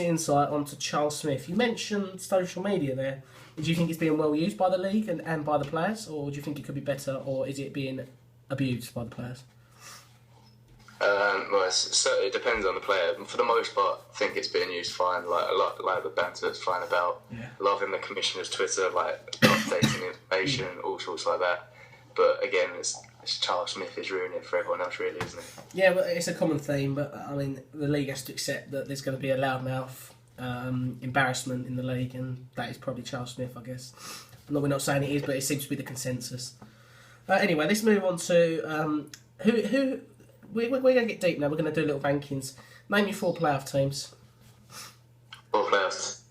insight onto Charles Smith. You mentioned social media there. Do you think it's being well used by the league and by the players, or do you think it could be better, or is it being abused by the players? It depends on the player. For the most part, I think it's being used fine. Like a lot, like the banter is fine about loving the commissioner's Twitter, like updating information, all sorts like that. But again, it's Charles Smith is ruining it for everyone else, really, isn't it? Yeah, well, it's a common theme, but I mean, the league has to accept that there's going to be a loudmouth embarrassment in the league, and that is probably Charles Smith, I guess. We're not saying it is, but it seems to be the consensus. Anyway, let's move on to who. We're going to get deep now. We're going to do little rankings. Name your 4 playoff teams. 4 playoff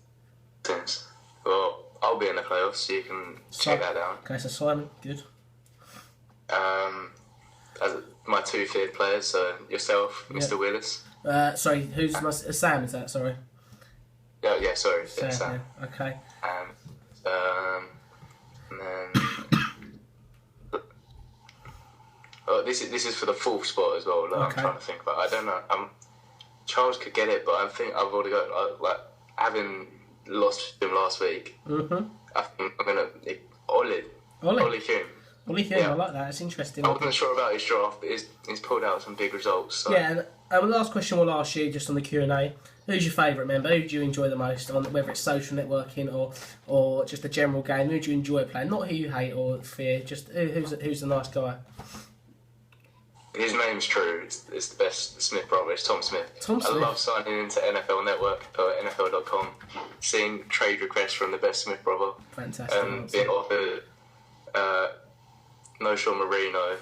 teams. Well, I'll be in the playoffs, so you can check that down. Okay, so Simon, good. As my 2 feared players, so yourself, Mr. Willis. Sorry, who's Sam? Is that sorry? Yeah, sorry, Sam. Yeah. Okay. And then this is for the 4th spot as well. Like, I'm trying to think about. I don't know. Charles could get it, but I think I've already got like having lost him last week. Mm-hmm. I think I'm gonna Ollie Hume. Ollie Hume, I like that. It's interesting. I wasn't sure about his draft, but he's pulled out some big results. So. Yeah, and the last question we'll ask you just on the Q&A: who's your favourite member? Who do you enjoy the most? On whether it's social networking or just a general game, who do you enjoy playing? Not who you hate or fear. Just who's the nice guy. His name's true. It's the best Smith brother. It's Tom Smith. I love signing into NFL Network or NFL.com, seeing trade requests from the best Smith brother. Fantastic. Being offered No Sean Marino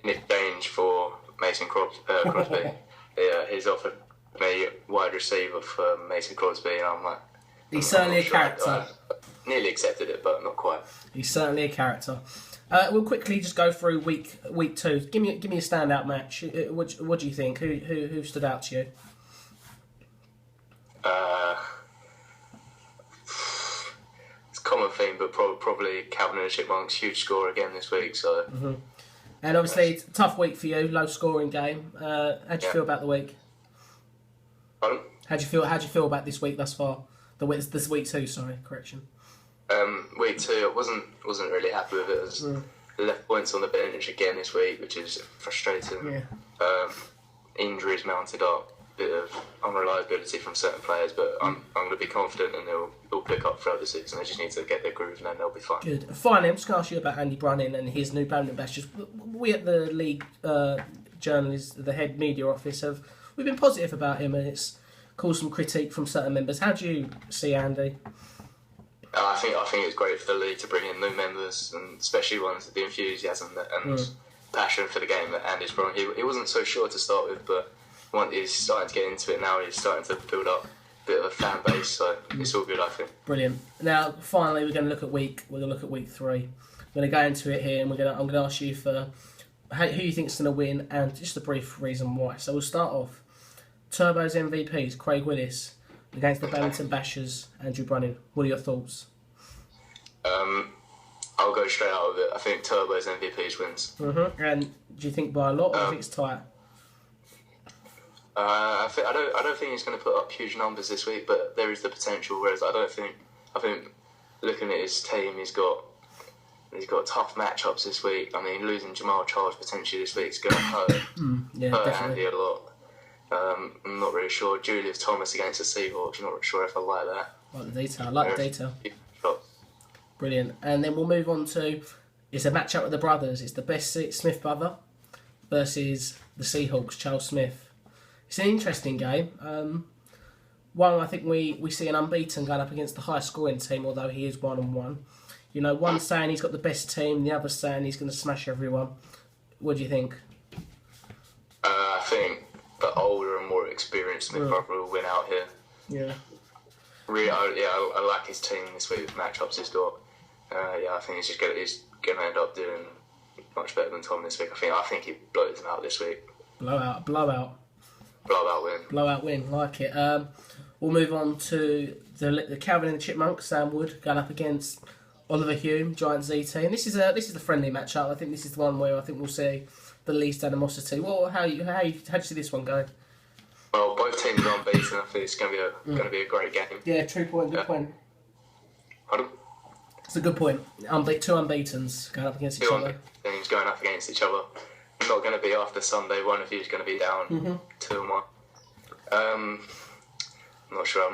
in exchange for Mason Crosby. Yeah, he's offered me wide receiver for Mason Crosby, and I'm like, he's certainly a character. I nearly accepted it, but not quite. He's certainly a character. We'll quickly just go through week 2. Give me a standout match. What do you think? Who stood out to you? It's a common theme, but probably Calvin and the Chipmunks. Huge score again this week. So. Mm-hmm. And obviously, it's a tough week for you. Low scoring game. How do you feel about the week? Pardon? How do you feel about this week thus far? This week 2. Sorry, correction. Week 2, I wasn't really happy with it. Left points on the bench again this week, which is frustrating. Yeah. Injuries mounted up, bit of unreliability from certain players, but I'm going to be confident and they'll pick up throughout the season. They just need to get their groove and then they'll be fine. Good. Finally, I'm just going to ask you about Andy Brunning and his new Bowden Bashers. We at the league journalists, the head media office, we've been positive about him, and it's caused some critique from certain members. How do you see Andy? I think it's great for the league to bring in new members, and especially ones with the enthusiasm and passion for the game that Andy's brought. He wasn't so sure to start with, but once he's starting to get into it now, he's starting to build up a bit of a fan base. So it's all good, I think. Brilliant. Now, finally, we're going to look at week 3. We're going to go into it here, and I'm going to ask you for who you think is going to win, and just a brief reason why. So we'll start off. Turbo's MVPs, Craig Willis, against the Bellington Bashers, Andrew Brunning. What are your thoughts? I'll go straight out of it. I think Turbo's MVPs wins. Mm-hmm. And do you think by a lot, or do you think it's tight? I don't think he's going to put up huge numbers this week, but there is the potential. Whereas I think looking at his team, he's got tough matchups this week. I mean, losing Jamal Charles potentially this week is going to hurt definitely. Andy a lot. I'm not really sure. Julius Thomas against the Seahawks. I'm not really sure if I like that. I like the detail. Brilliant. And then we'll move on to, it's a matchup with the brothers. It's the best Smith brother versus the Seahawks, Charles Smith. It's an interesting game. One, I think we see an unbeaten going up against the highest scoring team, although he is 1-1. You know, one saying he's got the best team, the other saying he's going to smash everyone. What do you think? I think the older and more experienced Smith brother will win out here. Yeah. Really, I like his team this week with matchups he's got. I think he's going to end up doing much better than Tom this week. I think he blows him out this week. Blowout win, like it. We'll move on to the Calvin and the Chipmunks, Sam Wood going up against Oliver Hume, Giant ZT, and this is a friendly matchup. I think this is the one where I think we'll see the least animosity. Well, how do you see this one going? Well, both teams are unbeaten. I think it's going to be a great game. Yeah, true point. Good point. Pardon? It's a good point. Two unbeatens going up against each other. Teams going up against each other. Not going to be after Sunday. One of you is going to be down 2-1. I'm not sure. I'm not